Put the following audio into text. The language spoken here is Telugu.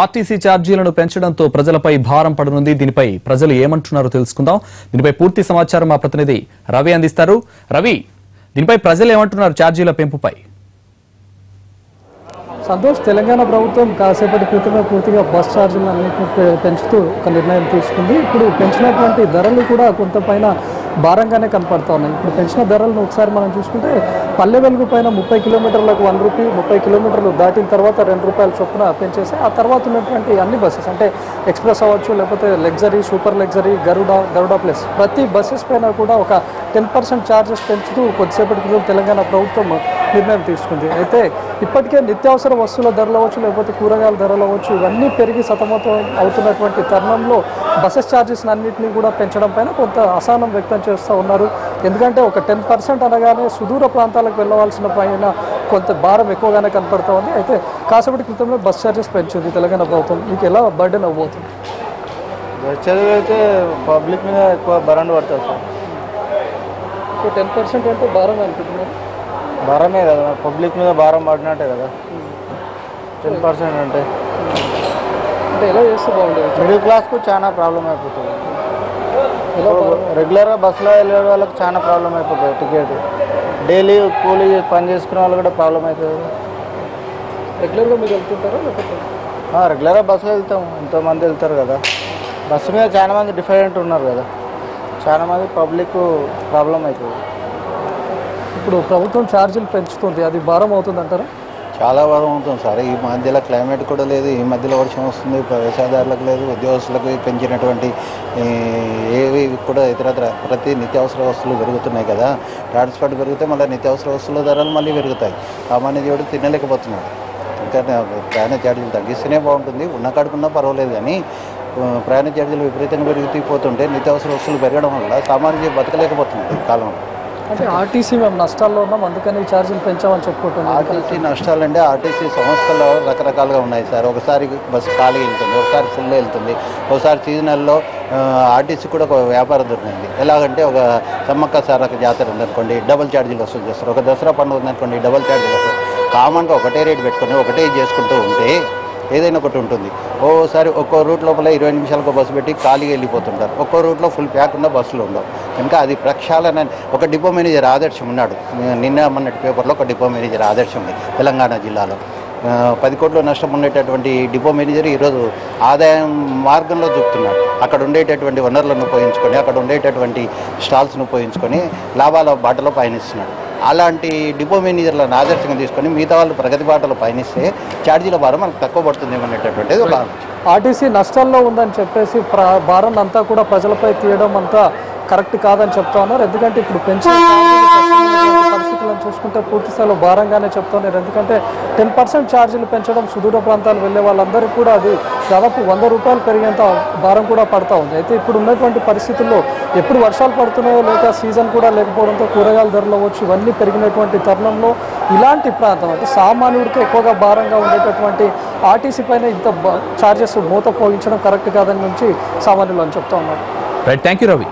ఆర్టీసీ ఛార్జీలను పెంచడంతో ప్రజలపై భారం పడనుంది. దీనిపై ప్రజలు ఏమంటున్నారో తెలుసుకుందాం. దీనిపై పూర్తి సమాచారం మా ప్రతినిధి రవి అందిస్తారు. రవి, దీనిపై ప్రజలు ఏమంటున్నారు ఛార్జీల పెంపుపై? సంతోష్, తెలంగాణ ప్రభుత్వం కాసేపటి క్రితమే పూర్తిగా బస్ ఛార్జీలన్నింటినీ పెంచుతూ ఒక నిర్ణయం తీసుకుంది. ఇప్పుడు పెంచినటువంటి ధరలు కూడా కొంత పైన భారంగానే కనపడతా ఉన్నాయి. ఇప్పుడు పెంచిన ధరలను ఒకసారి మనం చూసుకుంటే పల్లె వెలుగు పైన 30 కిలోమీటర్లకు 1 రూపీ, 30 కిలోమీటర్లు దాటిన తర్వాత 2 రూపాయల చొప్పున పెంచేసి ఆ తర్వాత ఉన్నటువంటి అన్ని బస్సెస్ అంటే ఎక్స్ప్రెస్ అవ్వచ్చు, లేకపోతే లగ్జరీ, సూపర్ లగ్జరీ, గరుడ ప్లస్ ప్రతి బస్సెస్ పైన కూడా ఒక 10% ఛార్జెస్ పెంచుతూ కొద్దిసేపటి క్రితం తెలంగాణ ప్రభుత్వం నిర్ణయం తీసుకుంది. అయితే ఇప్పటికే నిత్యావసర వస్తువుల ధరలు అవ్వచ్చు, లేకపోతే కూరగాయల ధరలు అవ్వచ్చు, ఇవన్నీ పెరిగి సతమతం అవుతున్నటువంటి తరుణంలో బస్సెస్ ఛార్జెస్ అన్నింటినీ కూడా పెంచడం పైన కొంత అసహనం వ్యక్తం చేస్తూ ఉన్నారు. ఎందుకంటే ఒక 10% అనగానే సుదూర ప్రాంతాలకు వెళ్ళవలసిన పైన కొంత భారం ఎక్కువగానే కనపడుతూ ఉంది. అయితే కాసేపటి క్రితంలో బస్ ఛార్జెస్ పెంచింది తెలంగాణ ప్రభుత్వం. మీకు ఎలా బర్డెన్ అవ్వబోతుంది? బస్ ఛార్జెస్ అయితే పబ్లిక్ మీద ఎక్కువ బరణ పడుతుంది సార్. సో 10% అంటే భారం అనుకుంటున్నారు? భారమే కదా, పబ్లిక్ మీద భారం పడినట్టే కదా 10% అంటే ఎలా చేస్తే బాగుంటుంది? మిడిల్ క్లాస్కు చాలా ప్రాబ్లం అయిపోతుంది. రెగ్యులర్గా బస్సులో వెళ్ళే వాళ్ళకి చాలా ప్రాబ్లం అయిపోతుంది. టికెట్ డైలీ కూలీ పని చేసుకునే వాళ్ళు కూడా ప్రాబ్లం అవుతుంది. రెగ్యులర్గా మీరు వెళ్తుంటారా లేకపోతే? రెగ్యులర్గా బస్సులో వెళ్తాం, ఎంతోమంది వెళ్తారు కదా. బస్సు మీద చాలా మంది డిఫరెంట్ ఉన్నారు కదా, చాలా మంది పబ్లిక్ ప్రాబ్లం అవుతుంది. ఇప్పుడు ప్రభుత్వం ఛార్జీలు పెంచుతుంది, అది భారం అవుతుంది అంటారా? చాలా భారం అవుతుంది సార్. ఈ మధ్యలో క్లైమేట్ కూడా లేదు, ఈ మధ్యలో వర్షం వస్తుంది, వ్యవసాయదారులకు లేదు, ఉద్యోగస్తులకు పెంచినటువంటి ఏవి కూడా ఇతరత్ర ప్రతి నిత్యావసర వస్తువులు పెరుగుతున్నాయి కదా. ట్రాన్స్పోర్ట్ పెరిగితే మళ్ళీ నిత్యావసర వస్తువుల ధరలు మళ్ళీ పెరుగుతాయి. సామాన్య జీవుడు తినలేకపోతున్నాడు. ఇంకా ప్రయాణ ఛార్జీలు తగ్గిస్తేనే బాగుంటుంది. ఉన్న కాడుకున్నా పర్వాలేదు, కానీ ప్రయాణ ఛార్జీలు విపరీతంగా పెరిగిపోతుంటే నిత్యావసర వస్తువులు పెరగడం వల్ల సామాన్య జీవి బతకలేకపోతున్నాడు ఈ కాలంలో. అంటే ఆర్టీసీ మేము నష్టాల్లో ఉన్నాం, అందుకని ఛార్జీలు పెంచామని చెప్పుకుంటున్నాం. ఆర్టీసీ నష్టాలంటే ఆర్టీసీ సంస్థలు రకరకాలుగా ఉన్నాయి సార్. ఒకసారి బస్సు ఖాళీ వెళ్తుంది, ఒకసారి ఫుల్ వెళ్తుంది, ఒకసారి సీజనల్లో ఆర్టీసీ కూడా ఒక వ్యాపారం దొరికింది. ఎలాగంటే ఒక సమ్మక్క సారక్క జాతర ఉందనుకోండి, డబుల్ ఛార్జీలు వసూలు చేస్తారు. ఒక దసరా పండుగ ఉందనుకోండి, డబుల్ ఛార్జీలు వస్తారు. కామన్గా ఒకటే రేటు పెట్టుకొని ఒకటే చేసుకుంటూ ఉంటే ఏదైనా ఒకటి ఉంటుంది. ఓసారి ఒక్కో రూట్ లోపల 20 నిమిషాలకు బస్సు పెట్టి ఖాళీగా వెళ్ళిపోతుంటారు. ఒక్కో రూట్లో ఫుల్ ప్యాక్ ఉన్న బస్సులు ఉండవు. కనుక అది ప్రక్షాళన. ఒక డిపో మేనేజర్ ఆదర్శం ఉన్నాడు. నిన్న మొన్నటి పేపర్లో ఒక డిపో మేనేజర్ ఆదర్శం ఉంది తెలంగాణ జిల్లాలో. 10 కోట్ల నష్టం ఉండేటటువంటి డిపో మేనేజర్ ఈరోజు ఆదాయం మార్గంలో చూపుతున్నాడు. అక్కడ ఉండేటటువంటి వనరులను ఉపయోగించుకొని, అక్కడ ఉండేటటువంటి స్టాల్స్ను ఉపయోగించుకొని లాభాల బాటలో పయనిస్తున్నాడు. అలాంటి డిపో మేనేజర్లను ఆదర్శంగా తీసుకొని మిగతా వాళ్ళు ప్రగతి బాటలో పయనిస్తే ఛార్జీల భారం మనకు తక్కువ పడుతుంది ఏమనేటటువంటిది ఒక ఆలోచన. ఆర్టీసీ నష్టాల్లో ఉందని చెప్పేసి భారాన్ని అంతా కూడా ప్రజలపై తీయడం అంతా కరెక్ట్ కాదని చెప్తా ఉన్నారు. ఎందుకంటే ఇప్పుడు పెంచిన పరిస్థితులను చూసుకుంటే పూర్తి స్థాయిలో భారంగానే చెప్తా ఉన్నారు. ఎందుకంటే 10% ఛార్జీలు పెంచడం సుదూర ప్రాంతాలు వెళ్ళే వాళ్ళందరికీ కూడా అది దాదాపు 100 రూపాయలు పెరిగేంత భారం కూడా పడతా ఉంది. అయితే ఇప్పుడు ఉన్నటువంటి పరిస్థితుల్లో ఎప్పుడు వర్షాలు పడుతున్నాయో లేక సీజన్ కూడా లేకపోవడంతో కూరగాయల ధరలు అవ్వచ్చు, ఇవన్నీ పెరిగినటువంటి తరుణంలో ఇలాంటి ప్రాంతం అంటే సామాన్యుడికి ఎక్కువగా భారంగా ఉండేటటువంటి ఆర్టీసీ పైన ఇంత ఛార్జెస్ మూత పోయించడం కరెక్ట్ కాదని నుంచి సామాన్యులు అని చెప్తా ఉన్నారు. Right, thank you Ravi.